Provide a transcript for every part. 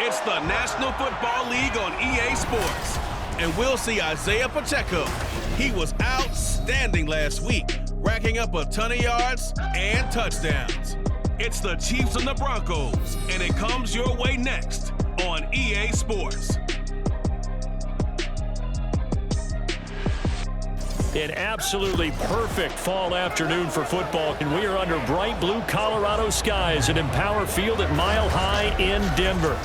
It's the National Football League on EA Sports. And we'll see Isaiah Pacheco. He was outstanding last week, racking up a ton of yards and touchdowns. It's the Chiefs and the Broncos, and it comes your way next on EA Sports. An absolutely perfect fall afternoon for football, and we are under bright blue Colorado skies at Empower Field at Mile High in Denver.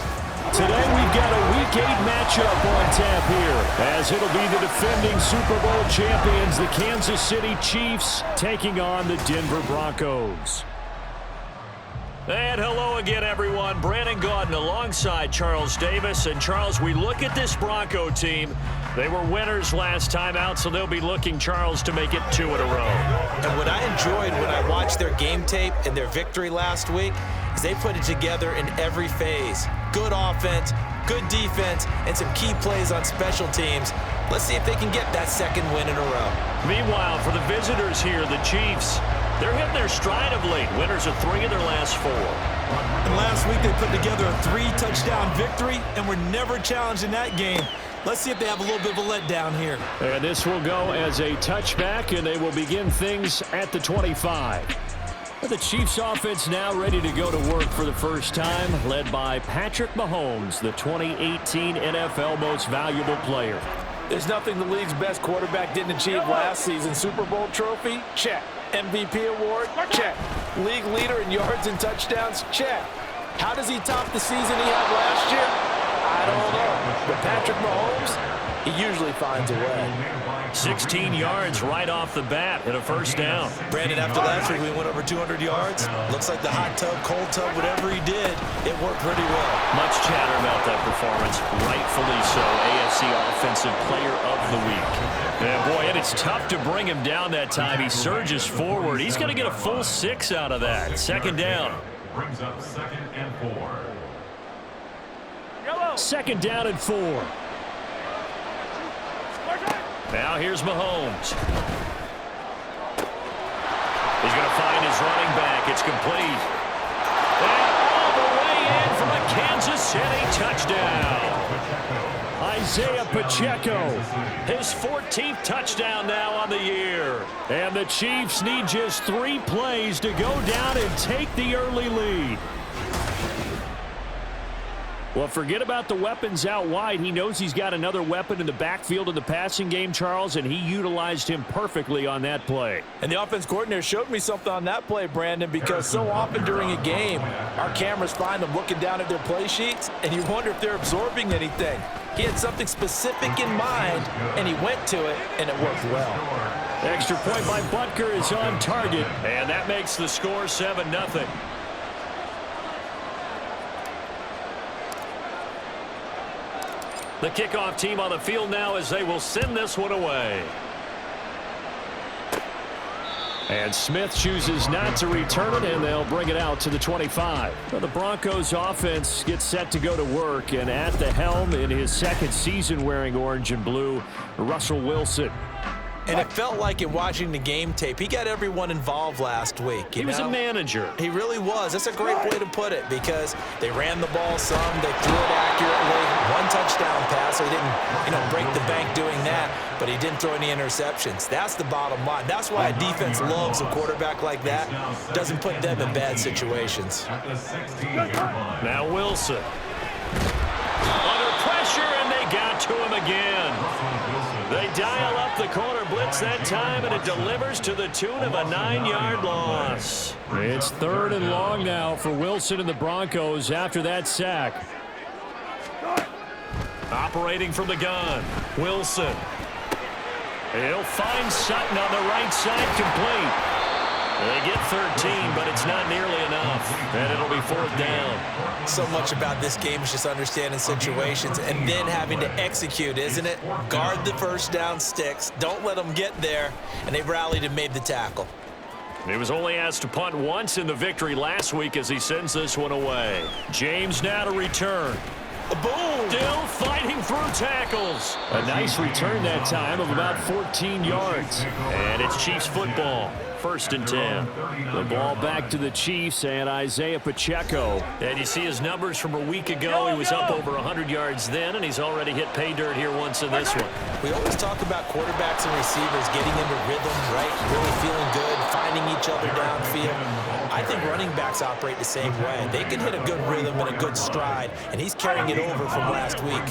Today we've got a Week 8 matchup on tap here, as it'll be the defending Super Bowl champions, the Kansas City Chiefs, taking on the Denver Broncos. And hello again, everyone. Brandon Gaudin alongside Charles Davis. And Charles, we look at this Bronco team. They were winners last time out, so they'll be looking, Charles, to make it 2 in a row. And what I enjoyed when I watched their game tape and their victory last week is they put it together in every phase. Good offense, good defense, and some key plays on special teams. Let's see if they can get that second win in a row. Meanwhile, for the visitors here, the Chiefs, they're hitting their stride of late. Winners of 3 of their last 4. And last week they put together a 3-touchdown victory and were never challenged in that game. Let's see if they have a little bit of a letdown here. And this will go as a touchback, and they will begin things at the 25. The Chiefs offense now ready to go to work for the first time, led by Patrick Mahomes, the 2018 NFL Most Valuable Player. There's nothing the league's best quarterback didn't achieve last season. Super Bowl trophy? Check. MVP award? Check. League leader in yards and touchdowns? Check. How does he top the season he had last year? I don't know. But Patrick Mahomes, he usually finds a way. 16 yards right off the bat and a first down. Brandon, after last week we went over 200 yards. Looks like the hot tub, cold tub, whatever he did, it worked pretty well. Much chatter about that performance. Rightfully so. AFC Offensive Player of the Week. And boy, and it's tough to bring him down that time. He surges forward. He's going to get a full 6 out of that. Second down. Brings up 2nd and 4. Second down and 4. Now here's Mahomes. He's going to find his running back. It's complete. And all the way in for a Kansas City touchdown. Isaiah Pacheco, his 14th touchdown now on the year. And the Chiefs need just 3 plays to go down and take the early lead. Well, forget about the weapons out wide. He knows he's got another weapon in the backfield in the passing game, Charles, and he utilized him perfectly on that play. And the offense coordinator showed me something on that play, Brandon, because so often during a game, our cameras find them looking down at their play sheets, and you wonder if they're absorbing anything. He had something specific in mind, and he went to it, and it worked well. Extra point by Butker is on target, and that makes the score 7-0. The kickoff team on the field now as they will send this one away. And Smith chooses not to return it, and they'll bring it out to the 25. Well, the Broncos offense gets set to go to work, and at the helm in his 2nd season wearing orange and blue, Russell Wilson. And it felt like in watching the game tape, he got everyone involved last week. He was a manager. He really was. That's a great way to put it because they ran the ball some, they threw it accurately. 1 touchdown pass, so he didn't, break the bank doing that, but he didn't throw any interceptions. That's the bottom line. That's why a defense loves a quarterback like that. Doesn't put them in bad situations. Now Wilson. Under pressure, and they got to him again. They dial up the corner blitz that time, and it delivers to the tune of a 9-yard loss. It's 3rd and long now for Wilson and the Broncos after that sack. Operating from the gun, Wilson. He'll find Sutton on the right side, complete. They get 13, but it's not nearly enough, and it'll be 4th down. So much about this game is just understanding situations and then having to execute, isn't it? Guard the first down sticks. Don't let them get there, and they rallied and made the tackle. He was only asked to punt once in the victory last week as he sends this one away. James now to return. Boom! Still fighting through tackles. A nice return that time of about 14 yards. And it's Chiefs football. 1st and 10. The ball back to the Chiefs and Isaiah Pacheco. And you see his numbers from a week ago. He was up over 100 yards then, and he's already hit pay dirt here once in this one. We always talk about quarterbacks and receivers getting into rhythm, right? Really feeling good, finding each other downfield. I think running backs operate the same way. They can hit a good rhythm and a good stride, and he's carrying it over from last week.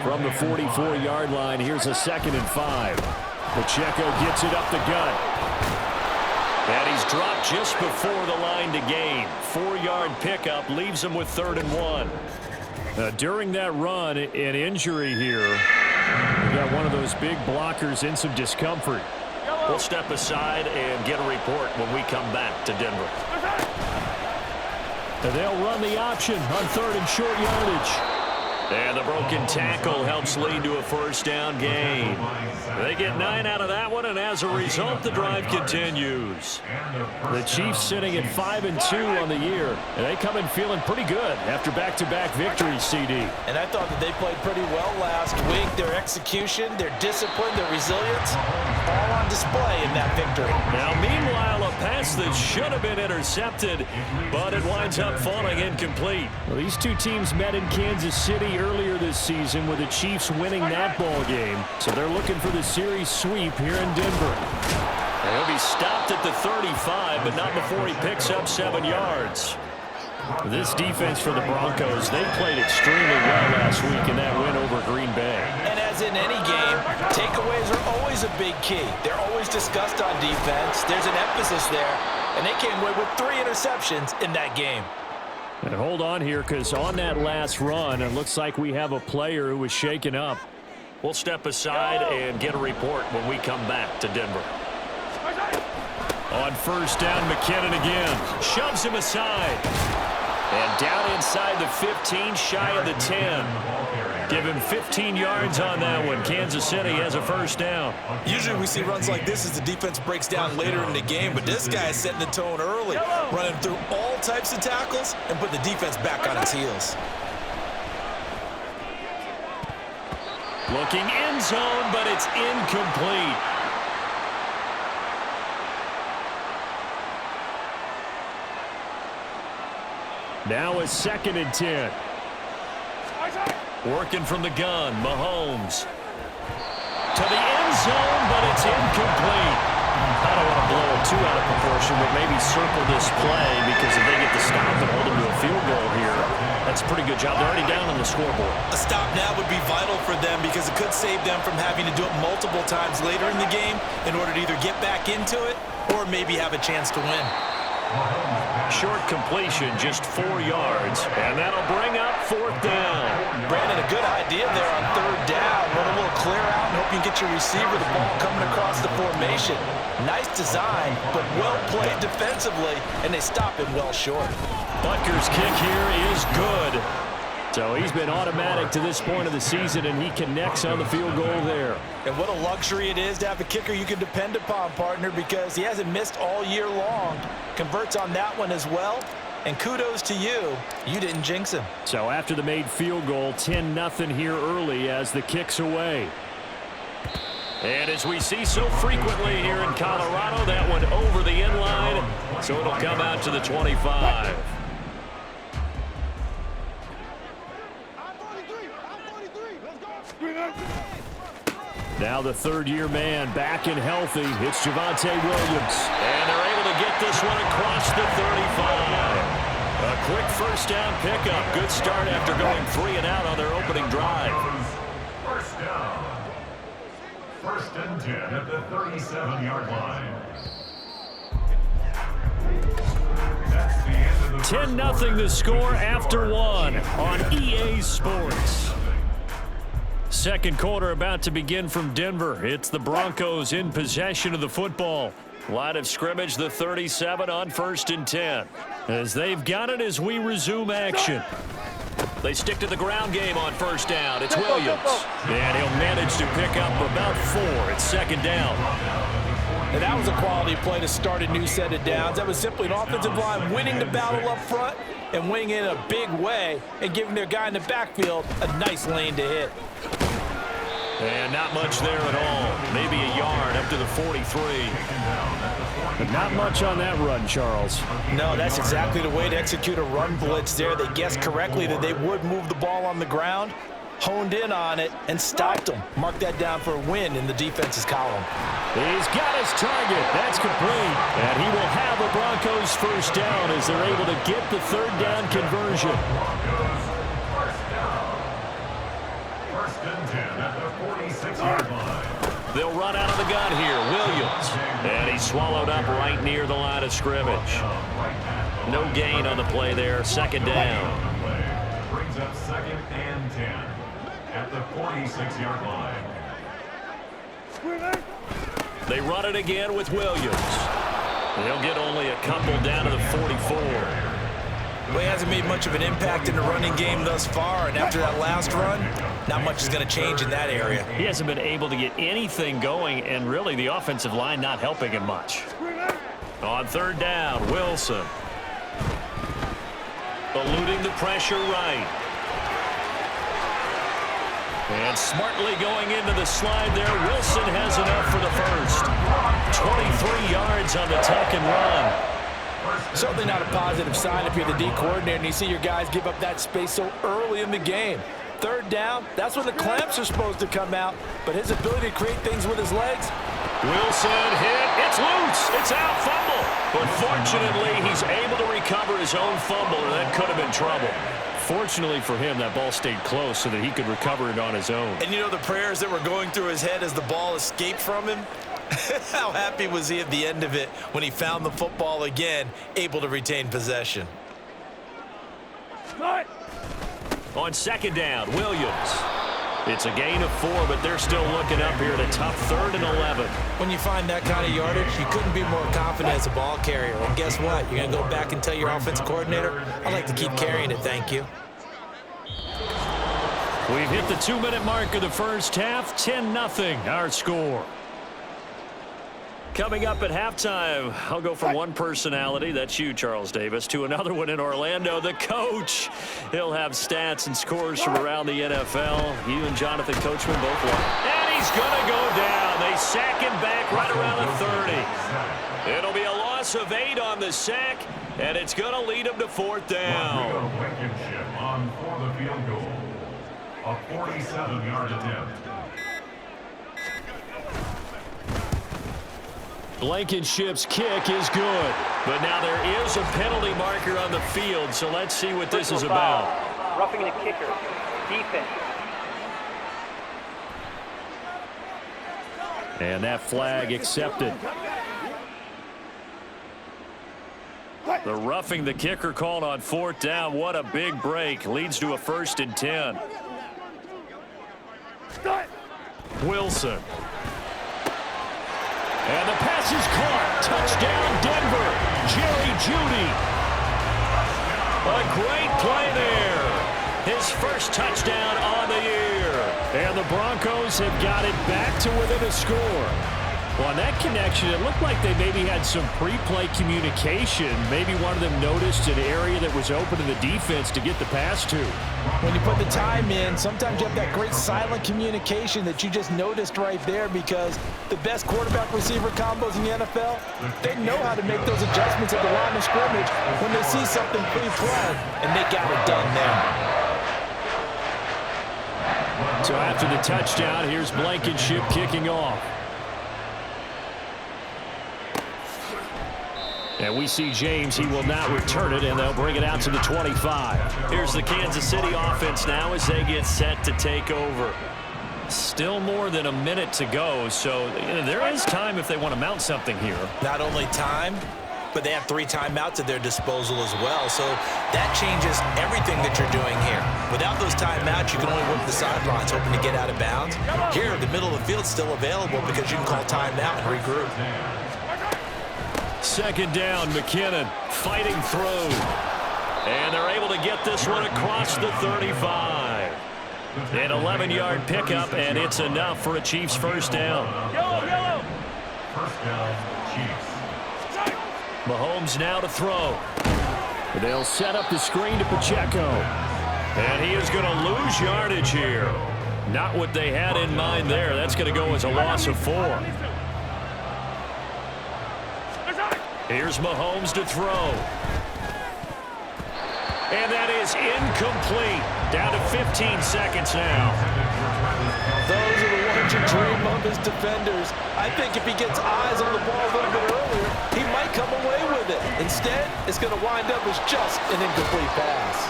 From the 44-yard line, here's a 2nd and 5. Pacheco gets it up the gut. And he's dropped just before the line to gain. 4-yard pickup leaves him with 3rd and 1. During that run, an injury here. We got one of those big blockers in some discomfort. We'll step aside and get a report when we come back to Denver. And they'll run the option on 3rd and short yardage. And the broken tackle helps lead to a 1st down gain. They get 9 out of that one, and as a result, the drive continues. The Chiefs sitting at 5-2 on the year, and they come in feeling pretty good after back-to-back victories, CD. And I thought that they played pretty well last week. Their execution, their discipline, their resilience, all on display in that victory. Now, meanwhile, a pass that should have been intercepted, but it winds up falling incomplete. Well, these two teams met in Kansas City earlier this season with the Chiefs winning that ball game. So they're looking for the series sweep here in Denver. And he'll be stopped at the 35, but not before he picks up 7 yards. This defense for the Broncos, they played extremely well last week in that win over Green Bay. And as in any game, takeaways are always a big key. They're always discussed on defense. There's an emphasis there, and they came away with 3 interceptions in that game. And hold on here, because on that last run, it looks like we have a player who was shaken up. We'll step aside and get a report when we come back to Denver. On 1st down, McKinnon again. Shoves him aside. And down inside the 15, shy of the 10. Give him 15 yards on that one. Kansas City has a 1st down. Usually we see runs like this as the defense breaks down later in the game, but this guy is setting the tone early, running through all types of tackles and putting the defense back on its heels. Looking end zone, but it's incomplete. Now a 2nd and 10. Working from the gun, Mahomes. To the end zone, but it's incomplete. I don't want to blow it too out of proportion, but maybe circle this play, because if they get the stop and hold them to a field goal here, that's a pretty good job. They're already down on the scoreboard. A stop now would be vital for them because it could save them from having to do it multiple times later in the game in order to either get back into it or maybe have a chance to win. Short completion, just 4 yards, and that'll bring up 4th down. Brandon, a good idea there on 3rd down. Run a little clear out and hope you can get your receiver the ball coming across the formation. Nice design, but well played defensively, and they stop him well short. Butker's kick here is good. So he's been automatic to this point of the season, and he connects on the field goal there. And what a luxury it is to have a kicker you can depend upon, partner, because he hasn't missed all year long. Converts on that one as well. And kudos to you. You didn't jinx him. So after the made field goal, 10-0 here early as the kick's away. And as we see so frequently here in Colorado, that one over the end line. So it'll come out to the 25. Now the 3rd-year man back and healthy. It's Javonte Williams. And they're able to get this one across the 35. A quick 1st down pickup. Good start after going 3 and out on their opening drive. 1st down. 1st and 10 at the 37-yard line. That's the end of the 10-0 the score after 1 on EA Sports. 2nd quarter about to begin from Denver. It's the Broncos in possession of the football. Line of scrimmage, the 37 on 1st and 10. As they've got it as we resume action. They stick to the ground game on 1st down. It's Williams. And he'll manage to pick up about 4. It's 2nd down. And that was a quality play to start a new set of downs. That was simply an offensive line winning the battle up front and winning it in a big way and giving their guy in the backfield a nice lane to hit. And not much there at all. Maybe a yard up to the 43. But not much on that run, Charles. No, that's exactly the way to execute a run blitz there. They guessed correctly that they would move the ball on the ground, honed in on it, and stopped them. Mark that down for a win in the defense's column. He's got his target. That's complete. And he will have a Broncos first down as they're able to get the third down conversion. First and 10 at the 46-yard line. They'll run out of the gun here. Williams. And he's swallowed up right near the line of scrimmage. No gain on the play there. Second down. Brings up second and 10 at the 46-yard line. They run it again with Williams. They'll get only a couple down to the 44. Well, he hasn't made much of an impact in the running game thus far, and after that last run, not much is going to change in that area. He hasn't been able to get anything going, and really the offensive line not helping him much. On third down, Wilson. Eluding the pressure right. And smartly going into the slide there. Wilson has enough for the first. 23 yards on the tuck and run. Certainly not a positive sign if you're the D coordinator and you see your guys give up that space so early in the game. Third down, that's when the clamps are supposed to come out, but his ability to create things with his legs. Wilson hit. It's loose. It's out. Fumble. But fortunately, he's able to recover his own fumble, and that could have been trouble. Fortunately for him, that ball stayed close so that he could recover it on his own. And you know the prayers that were going through his head as the ball escaped from him? How happy was he at the end of it when he found the football again, able to retain possession? On second down, Williams. It's a gain of 4, but they're still looking up here at a tough 3rd and 11. When you find that kind of yardage, you couldn't be more confident as a ball carrier. And guess what? You're going to go back and tell your offensive coordinator, I'd like to keep carrying it, thank you. We've hit the 2-minute mark of the first half. 10-0 our score. Coming up at halftime, I'll go from one personality, that's you, Charles Davis, to another one in Orlando, the coach. He'll have stats and scores from around the NFL. You and Jonathan Coachman both won. And he's going to go down. They sack him back right around the 30. It'll be a loss of 8 on the sack, and it's going to lead him to 4th down. Blankenship on for the field goal. A 47-yard attempt. Blankenship's kick is good, but now there is a penalty marker on the field, so let's see what this is about. Roughing the kicker. Defense. And that flag accepted. The roughing the kicker called on 4th down. What a big break. Leads to a 1st and 10. Wilson. And the pass is caught. Touchdown, Denver. Jerry Jeudy. A great play there. His first touchdown on the year. And the Broncos have got it back to within a score. Well, on that connection, it looked like they maybe had some pre-play communication. Maybe one of them noticed an area that was open to the defense to get the pass to. When you put the time in, sometimes you have that great silent communication that you just noticed right there, because the best quarterback-receiver combos in the NFL, they know how to make those adjustments at the line of scrimmage when they see something pre-play, and they got it done there. So after the touchdown, here's Blankenship kicking off. And we see James. He will not return it, and they'll bring it out to the 25. Here's the Kansas City offense now as they get set to take over. Still more than a minute to go, so there is time if they want to mount something here. Not only time, but they have 3 timeouts at their disposal as well, so that changes everything that you're doing here. Without those timeouts, you can only work the sidelines, hoping to get out of bounds. Here, the middle of the field's still available because you can call timeout and regroup. Second down, McKinnon fighting through. And they're able to get this one across the 35. An 11-yard pickup, and it's enough for a Chiefs first down. First down, Chiefs. Mahomes now to throw. They'll set up the screen to Pacheco. And he is going to lose yardage here. Not what they had in mind there. That's going to go as a loss of 4. Here's Mahomes to throw. And that is incomplete. Down to 15 seconds now. Those are the ones you dream of as defenders. I think if he gets eyes on the ball a little bit earlier, he might come away with it. Instead, it's going to wind up as just an incomplete pass.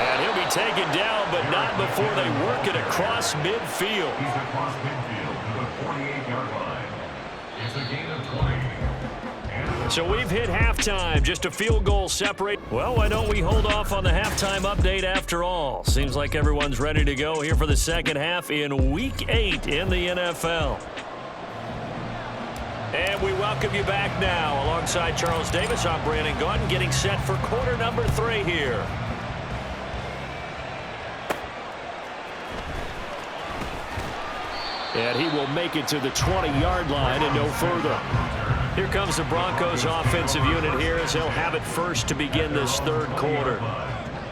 And he'll be taken down, but not before they work it across midfield. He's across midfield to the 48-yard line. It's a gain of 20. So we've hit halftime, just a field goal separate. Well, why don't we hold off on the halftime update after all? Seems like everyone's ready to go here for the second half in Week 8 in the NFL. And we welcome you back now. Alongside Charles Davis, I'm Brandon Gaudin, getting set for quarter number 3 here. And he will make it to the 20-yard line and no further. Here comes the Broncos offensive unit here as they'll have it first to begin this third quarter.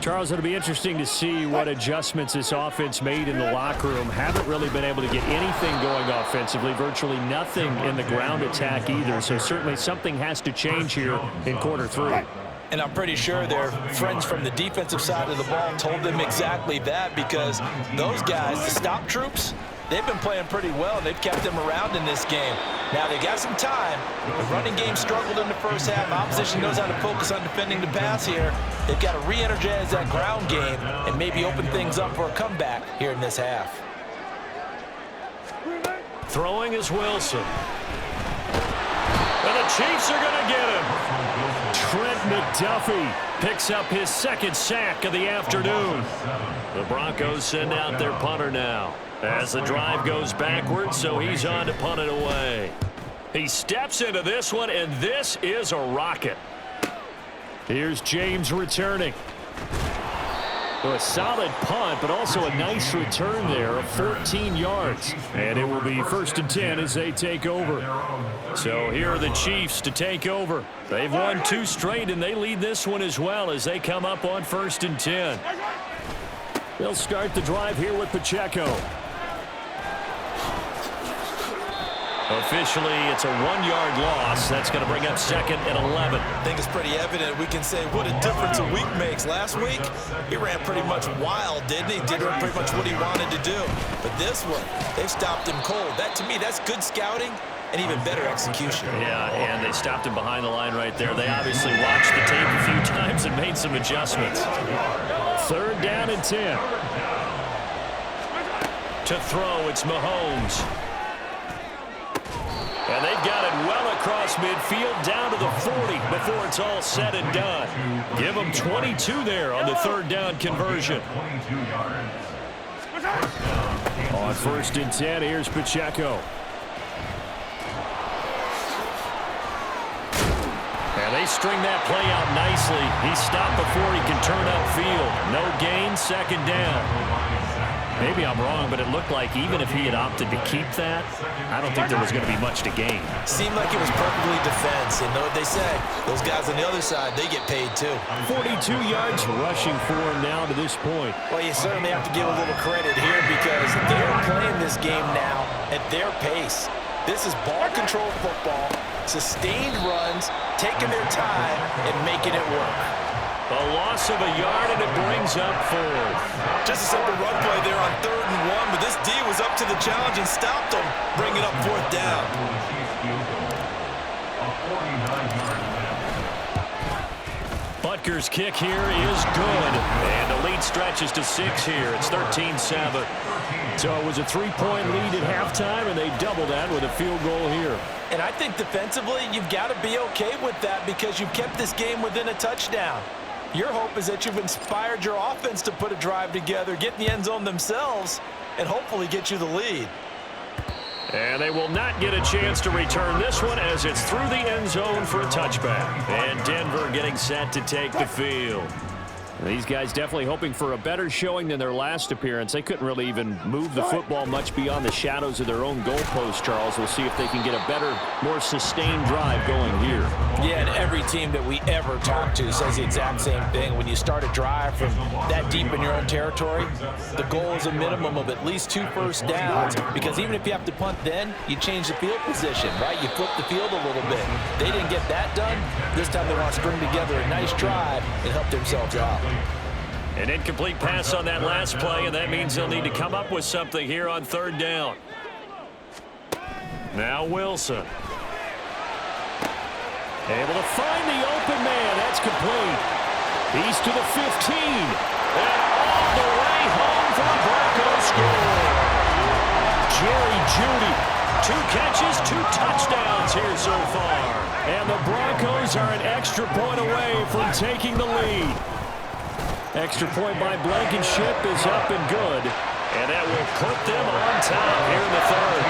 Charles, it'll be interesting to see what adjustments this offense made in the locker room. Haven't really been able to get anything going offensively, virtually nothing in the ground attack either. So certainly something has to change here in quarter 3. And I'm pretty sure their friends from the defensive side of the ball told them exactly that, because those guys, the stop troops, they've been playing pretty well, and they've kept them around in this game. Now, they got some time. The running game struggled in the first half. Opposition knows how to focus on defending the pass here. They've got to re-energize that ground game and maybe open things up for a comeback here in this half. Throwing is Wilson. And the Chiefs are going to get him. Trent McDuffie picks up his second sack of the afternoon. The Broncos send out their punter now as the drive goes backwards, so he's on to punt it away. He steps into this one, and this is a rocket. Here's James returning. A solid punt, but also a nice return there of 14 yards. And it will be 1st and 10 as they take over. So here are the Chiefs to take over. They've won 2 straight, and they lead this one as well as they come up on 1st and 10. They'll start the drive here with Pacheco. Officially, it's a 1-yard loss. That's going to bring up 2nd and 11. I think it's pretty evident. We can say what a difference a week makes. Last week, he ran pretty much wild, didn't he? Did pretty much what he wanted to do. But this one, they've stopped him cold. That, to me, that's good scouting and even better execution. Yeah, and they stopped him behind the line right there. They obviously watched the tape a few times and made some adjustments. 3rd down and 10. To throw, it's Mahomes. And they've got it well across midfield down to the 40 before it's all said and done. Give them 22 there on the 3rd down conversion. On 1st and 10, here's Pacheco. And they string that play out nicely. He stopped before he can turn upfield. No gain, 2nd down. Maybe I'm wrong, but it looked like even if he had opted to keep that, I don't think there was going to be much to gain. Seemed like it was perfectly defense. And know what they say, those guys on the other side, they get paid too. 42 yards rushing for him now to this point. Well, you certainly have to give a little credit here because they're playing this game now at their pace. This is ball control football, sustained runs, taking their time and making it work. A loss of a yard, and it brings up 4th. Just a simple run play there on 3rd and 1, but this D was up to the challenge and stopped him, bringing up 4th down. Butker's kick here is good, and the lead stretches to 6 here. It's 13-7. So it was a 3-point lead at halftime, and they doubled that with a field goal here. And I think defensively, you've got to be okay with that because you've kept this game within a touchdown. Your hope is that you've inspired your offense to put a drive together, get in the end zone themselves, and hopefully get you the lead. And they will not get a chance to return this one as it's through the end zone for a touchback. And Denver getting set to take the field. These guys definitely hoping for a better showing than their last appearance. They couldn't really even move the football much beyond the shadows of their own goalpost, Charles. We'll see if they can get a better, more sustained drive going here. Yeah, and every team that we ever talk to says the exact same thing. When you start a drive from that deep in your own territory, the goal is a minimum of at least 2 first downs, because even if you have to punt then, you change the field position, right? You flip the field a little bit. They didn't get that done. This time they want to string together a nice drive and help themselves out. An incomplete pass on that last play, and that means they'll need to come up with something here on 3rd down. Now Wilson. Able to find the open man. That's complete. He's to the 15. And all the way home for the Broncos score. Jerry Jeudy. 2 catches, 2 touchdowns here so far. And the Broncos are an extra point away from taking the lead. Extra point by Blankenship is up and good. And that will put them on top here in the 3rd.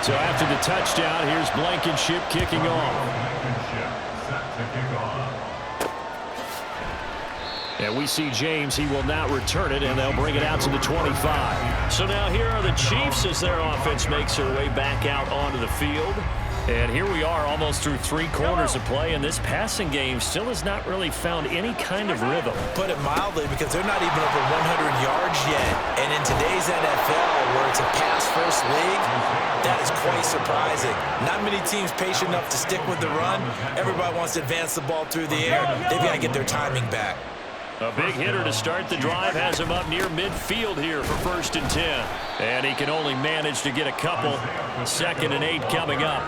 So after the touchdown, here's Blankenship kicking off. And we see James. He will not return it, and they'll bring it out to the 25. So now here are the Chiefs as their offense makes their way back out onto the field. And here we are almost through 3 quarters of play, and this passing game still has not really found any kind of rhythm. Put it mildly, because they're not even over 100 yards yet. And in today's NFL, where it's a pass-first league, that is quite surprising. Not many teams patient enough to stick with the run. Everybody wants to advance the ball through the air. They've got to get their timing back. A big hitter to start the drive has him up near midfield here for 1st and 10. And he can only manage to get a couple. 2nd and 8 coming up.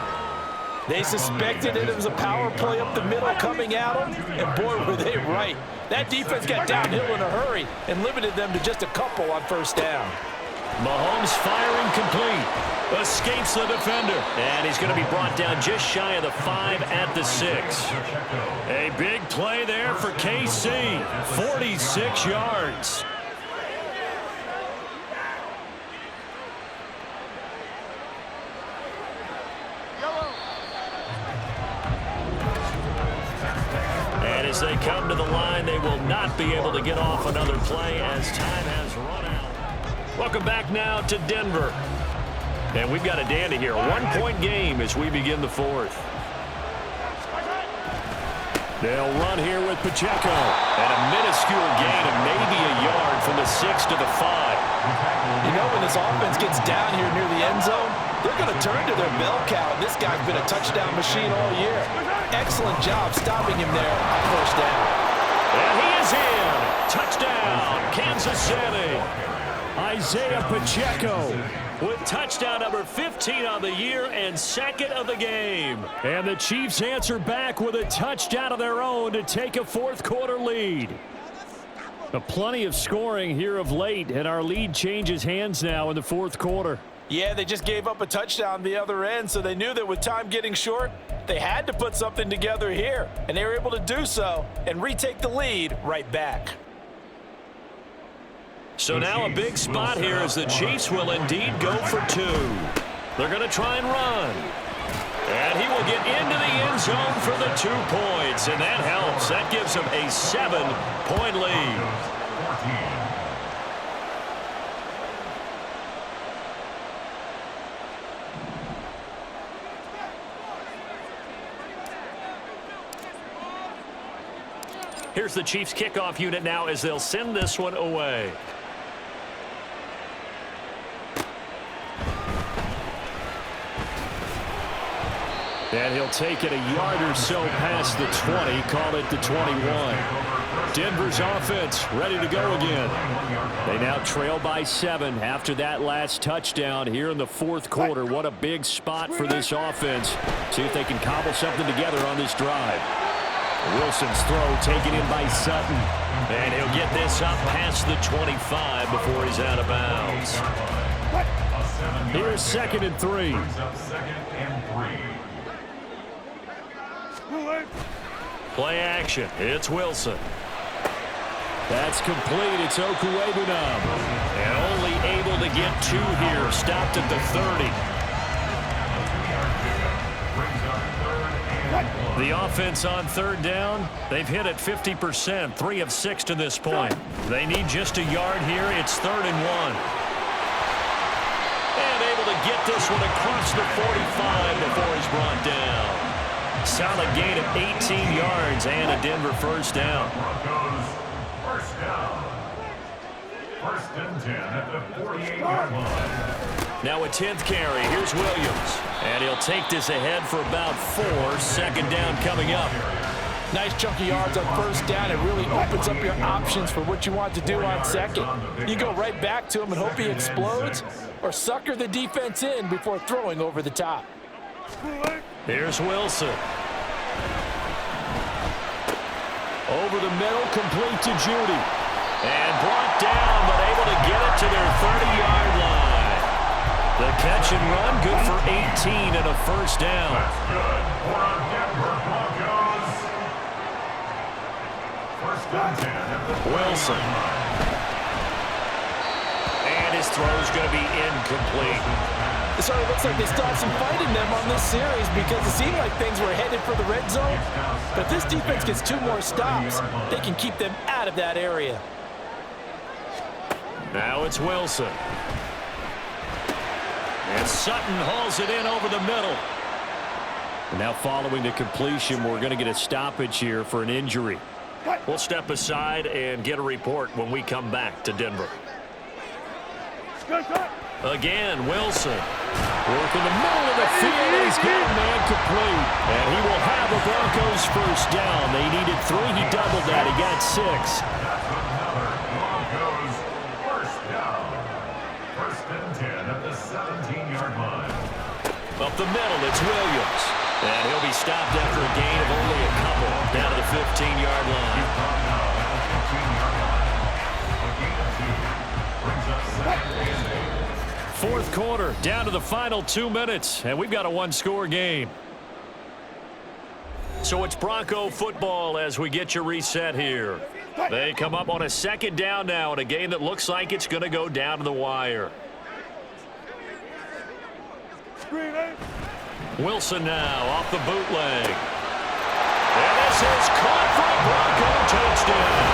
They suspected it was a power play up the middle coming at them, and boy, were they right. That defense got downhill in a hurry and limited them to just a couple on 1st down. Mahomes firing complete. Escapes the defender. And he's going to be brought down just shy of the 5 at the 6. A big play there for KC. 46 yards. And as they come to the line, they will not be able to get off another play as time has run out. Welcome back now to Denver. And we've got a dandy here. 1-point game as we begin the 4th. They'll run here with Pacheco. And a minuscule gain of maybe a yard from the 6 to the 5. You know, when this offense gets down here near the end zone, they're going to turn to their bell cow. This guy's been a touchdown machine all year. Excellent job stopping him there on 1st down. And he is in. Touchdown, Kansas City. Isaiah Pacheco with touchdown number 15 on the year and 2nd of the game. And the Chiefs answer back with a touchdown of their own to take a 4th quarter lead. Plenty of scoring here of late, and our lead changes hands now in the 4th quarter. Yeah, they just gave up a touchdown the other end, so they knew that with time getting short, they had to put something together here, and they were able to do so and retake the lead right back. So now a big spot here as the Chiefs will indeed go for 2. They're going to try and run. And he will get into the end zone for the 2 points, and that helps. That gives him a 7-point lead. Here's the Chiefs kickoff unit now as they'll send this one away. And he'll take it a yard or so past the 20, call it the 21. Denver's offense ready to go again. They now trail by 7 after that last touchdown here in the 4th quarter. What a big spot for this offense. See if they can cobble something together on this drive. Wilson's throw taken in by Sutton. And he'll get this up past the 25 before he's out of bounds. Here's 2nd and 3. Play action. It's Wilson. That's complete. It's Okuwebunam. And only able to get 2 here. Stopped at the 30. The offense on third down, they've hit it 50%, 3 of 6 to this point. They need just a yard here. It's 3rd and 1. And able to get this one across the 45 before he's brought down. Solid gain of 18 yards and a Denver first down. Broncos, first down. 1st and 10 at the 48-yard line. Now a 10th carry. Here's Williams. And he'll take this ahead for about 4. 2nd down coming up. Nice chunky yards on 1st down. It really opens up your options for what you want to do on 2nd. You go right back to him and hope he explodes, or sucker the defense in before throwing over the top. Here's Wilson. Over the middle, complete to Judy. And brought down, but able to get it to their 30-yard line. The catch and run, good for 18 and a first down. That's good for our Denver Broncos. 1st and 10 at the Wilson. And his throw's going to be incomplete. It sort of looks like they still have some fight in them on this series because it seemed like things were headed for the red zone. But if this defense gets 2 more stops, they can keep them out of that area. Now it's Wilson. And Sutton hauls it in over the middle. And now following the completion, we're going to get a stoppage here for an injury. We'll step aside and get a report when we come back to Denver. Again, Wilson. Working the middle of the field. He's got a man complete. And he will have the Broncos first down. They needed 3. He doubled that. He got 6. That's another Broncos first down. 1st and 10 at the 17-yard line. Up the middle, it's Williams. And he'll be stopped after a gain of only a couple. Down to the 15-yard line. A gain of 2 brings up 2nd and 8. 4th quarter, down to the final 2 minutes, and we've got a 1-score game. So it's Bronco football as we get you reset here. They come up on a 2nd down now in a game that looks like it's going to go down to the wire. Wilson now off the bootleg. And this is caught for a Bronco touchdown.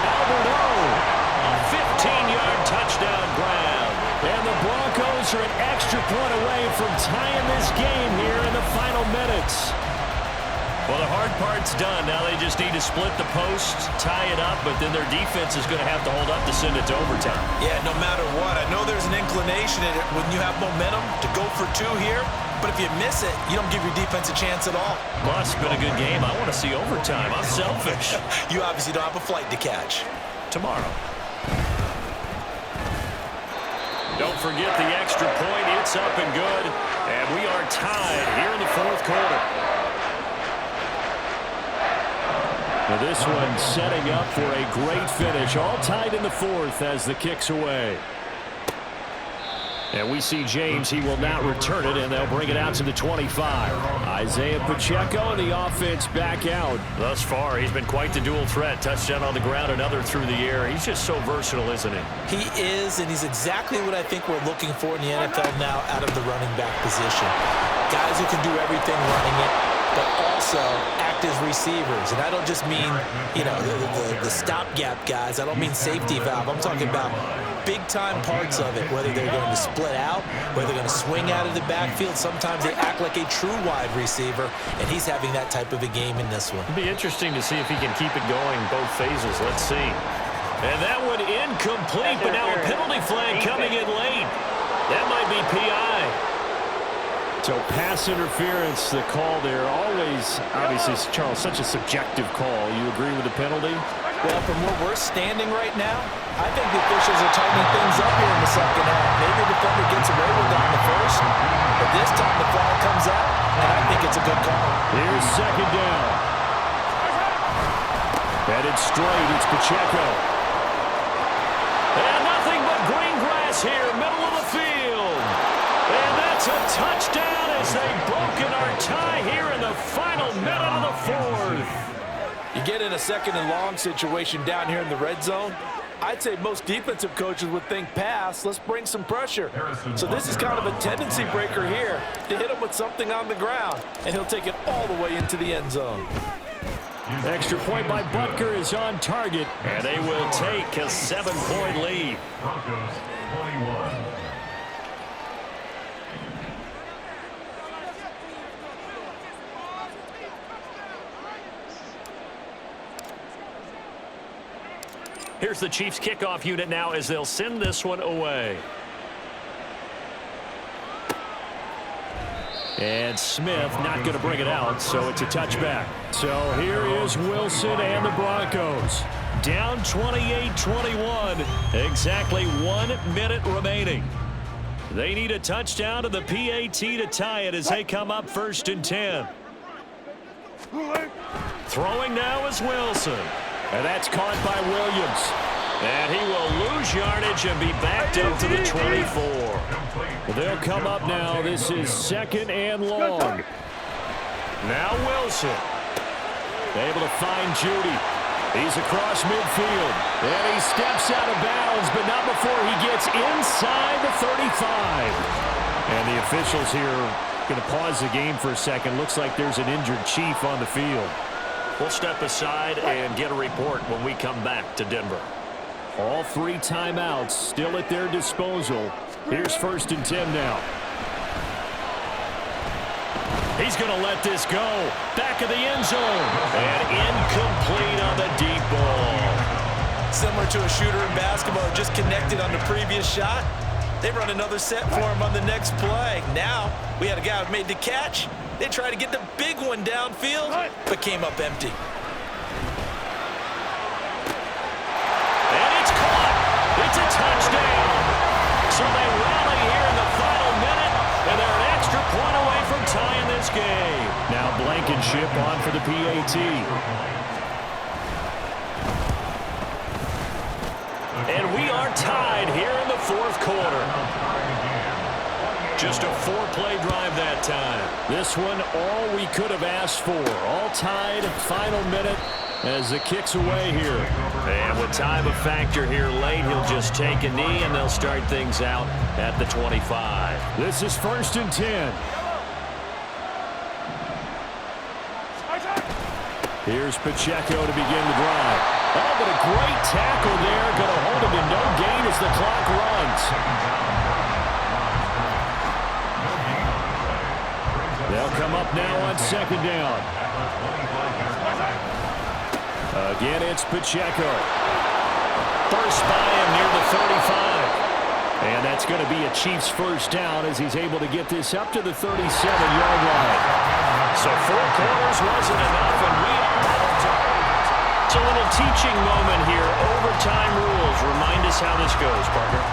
Alberto, a 15-yard touchdown grab. And the Broncos are an extra point away from tying this game here in the final minutes. Well, the hard part's done. Now they just need to split the posts, tie it up, but then their defense is going to have to hold up to send it to overtime. Yeah, no matter what. I know there's an inclination in it when you have momentum to go for 2 here, but if you miss it, you don't give your defense a chance at all. Well, it's been a good game. I want to see overtime. I'm selfish. You obviously don't have a flight to catch. Tomorrow. Don't forget the extra point. It's up and good. And we are tied here in the 4th quarter. Now this one setting up for a great finish. All tied in the 4th as the kick's away. And we see James. He will not return it, and they'll bring it out to the 25. Isaiah Pacheco and the offense back out. Thus far, he's been quite the dual threat. Touchdown on the ground, another through the air. He's just so versatile, isn't he? He is, and he's exactly what I think we're looking for in the NFL now out of the running back position. Guys who can do everything running it, but also act as receivers. And I don't just mean, you know, the stopgap guys. I don't mean safety valve. I'm talking about big-time parts of it, whether they're going to split out, whether they're going to swing out of the backfield. Sometimes they act like a true wide receiver, and he's having that type of a game in this one. It'll be interesting to see if he can keep it going both phases. Let's see. And that one incomplete, but now a penalty flag coming in late. That might be PI. So pass interference, the call there. Always, obviously, Charles, such a subjective call. You agree with the penalty? Well, from where we're standing right now, I think the officials are tightening things up here in the 2nd half. Maybe the defender gets away with it in the 1st, but this time the flag comes out, and I think it's a good call. Here's 2nd down. Headed straight, it's Pacheco. And nothing but green grass here, middle of the field. And that's a touchdown as they've broken our tie here in the final minute of the 4th. You get in a 2nd and long situation down here in the red zone, I'd say most defensive coaches would think pass, let's bring some pressure. So this is kind of a tendency breaker here to hit him with something on the ground, and he'll take it all the way into the end zone. Extra point by Butker is on target, and they will take a 7-point lead. Broncos 21. Here's the Chiefs kickoff unit now as they'll send this one away. And Smith not going to bring it out, so it's a touchback. So here is Wilson and the Broncos. Down 28-21. Exactly 1 minute remaining. They need a touchdown to the PAT to tie it as they come up 1st and 10. Throwing now is Wilson. And that's caught by Williams. And he will lose yardage and be backed up to the 24. They'll come up now. This is 2nd and long. Now Wilson. Able to find Judy. He's across midfield. And he steps out of bounds, but not before he gets inside the 35. And the officials here going to pause the game for a second. Looks like there's an injured Chief on the field. We'll step aside and get a report when we come back to Denver. All 3 timeouts still at their disposal. Here's 1st and 10 now. He's going to let this go. Back of the end zone. And incomplete on the deep ball. Similar to a shooter in basketball, just connected on the previous shot. They run another set for him on the next play. Now, we had a guy who made the catch. They tried to get the big one downfield, but came up empty. And it's caught. It's a touchdown. So they rally here in the final minute, and they're an extra point away from tying this game. Now Blankenship on for the PAT. And we are tied here in the 4th quarter. Just a 4-play drive that time. This one, all we could have asked for. All tied, final minute as the kick's away here. And with time a factor here late, he'll just take a knee and they'll start things out at the 25. This is 1st and 10. Here's Pacheco to begin the drive. Oh, but a great tackle there. Going to hold him to no gain as the clock runs. They'll come up now on 2nd down. Again, it's Pacheco. First by him near the 35. And that's going to be a Chiefs first down as he's able to get this up to the 37-yard line. So 4 quarters wasn't enough, and we are out of time. It's a little teaching moment here. Overtime rules. Remind us how this goes, Parker.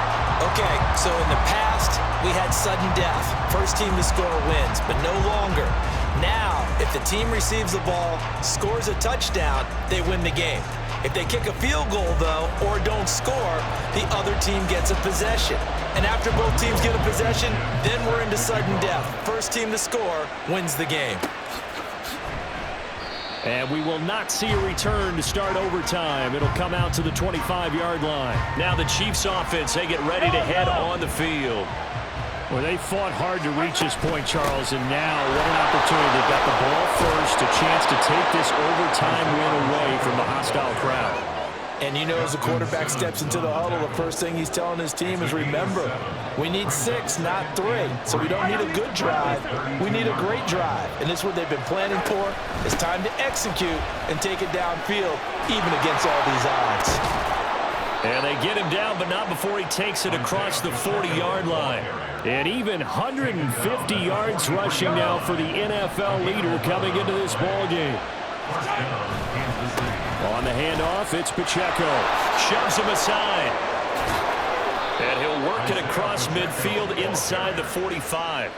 Okay, so in the past, we had sudden death. First team to score wins, but no longer. Now, if the team receives the ball, scores a touchdown, they win the game. If they kick a field goal, though, or don't score, the other team gets a possession. And after both teams get a possession, then we're into sudden death. First team to score wins the game. And we will not see a return to start overtime. It'll come out to the 25-yard line. Now the Chiefs offense, they get ready to head on the field. Well, they fought hard to reach this point, Charles, and now what an opportunity. They've got the ball first, a chance to take this overtime win away from the hostile crowd. And you know, as the quarterback steps into the huddle, the first thing he's telling his team is, remember, we need 6, not 3. So we don't need a good drive. We need a great drive. And this is what they've been planning for. It's time to execute and take it downfield, even against all these odds. And they get him down, but not before he takes it across the 40-yard line. And even 150 yards rushing now for the NFL leader coming into this ball game. On the handoff, it's Pacheco. Shoves him aside. And he'll work it across midfield inside the 45.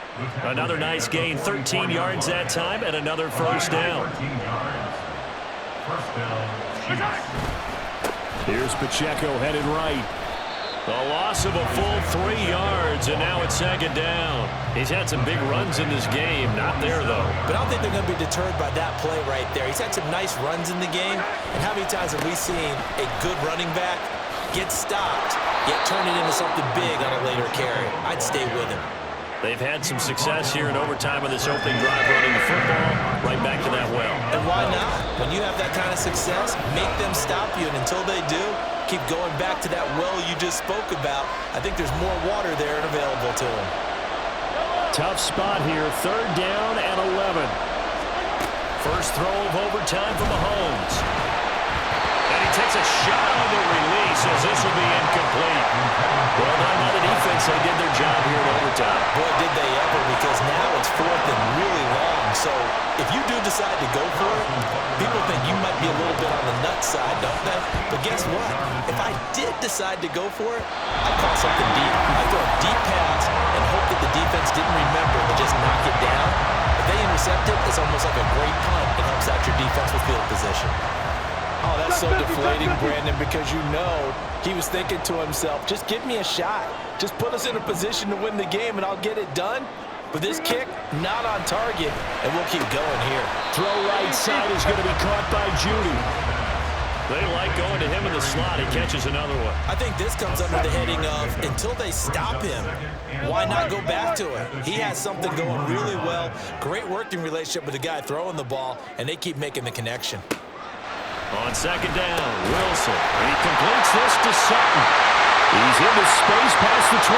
Another nice gain, 13 yards that time, and another first down. Here's Pacheco headed right. A loss of a full 3 yards, and now it's 2nd down. He's had some big runs in this game. Not there, though. But I don't think they're going to be deterred by that play right there. He's had some nice runs in the game. And how many times have we seen a good running back get stopped, yet turn it into something big on a later carry? I'd stay with him. They've had some success here in overtime of this opening drive running the football. Right back to that well. And why not? When you have that kind of success, make them stop you. And until they do, keep going back to that well you just spoke about. I think there's more water there and available to them. Tough spot here. 3rd down and 11. First throw of overtime for Mahomes. And he takes a shot on the release as this will be incomplete. Well done by the defense. They did their job here in overtime. Boy, did they ever, because now it's 4th and really long. So if you do decide to go for it, people think you might be a little bit on the nut side, don't they? But guess what? If I did decide to go for it, I'd call something deep. I'd throw a deep pass and hope that the defense didn't remember to just knock it down. If they intercept it, it's almost like a great punt. It helps out your defense with field position. Oh, that's so deflating, Brandon, because you know he was thinking to himself, just give me a shot. Just put us in a position to win the game, and I'll get it done. But this kick, not on target, and we'll keep going here. Throw right side is going to be caught by Judy. They like going to him in the slot. He catches another one. I think this comes under the heading of, until they stop him, why not go back to it? He has something going really well. Great working relationship with the guy throwing the ball, and they keep making the connection. On 2nd down, Wilson. He completes this to Sutton. He's into space past the 25.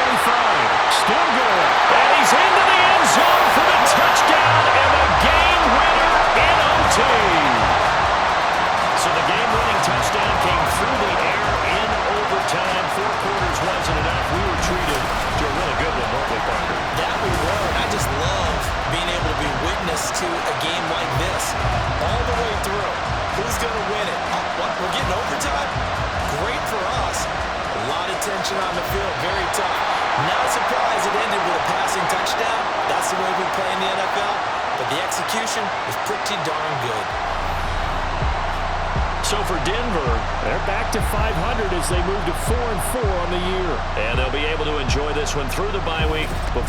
Still going. And he's into the end zone for the touchdown and the game winner in OT. So the game-winning touchdown came through the air in overtime. 4 quarters wasn't enough. We were treated to a really good one, weren't we, Parker? That we were, and I just love being able to be witness to a game like this all the way through. Who's going to win it? Oh, what? We're getting overtime? Great for us. A lot of tension on the field. Very tough. Not surprised it ended with a passing touchdown. That's the way we play in the NFL. But the execution was pretty darn good. So for Denver, they're back to 500 as they move to 4-4 on the year. And they'll be able to enjoy this one through the bye week before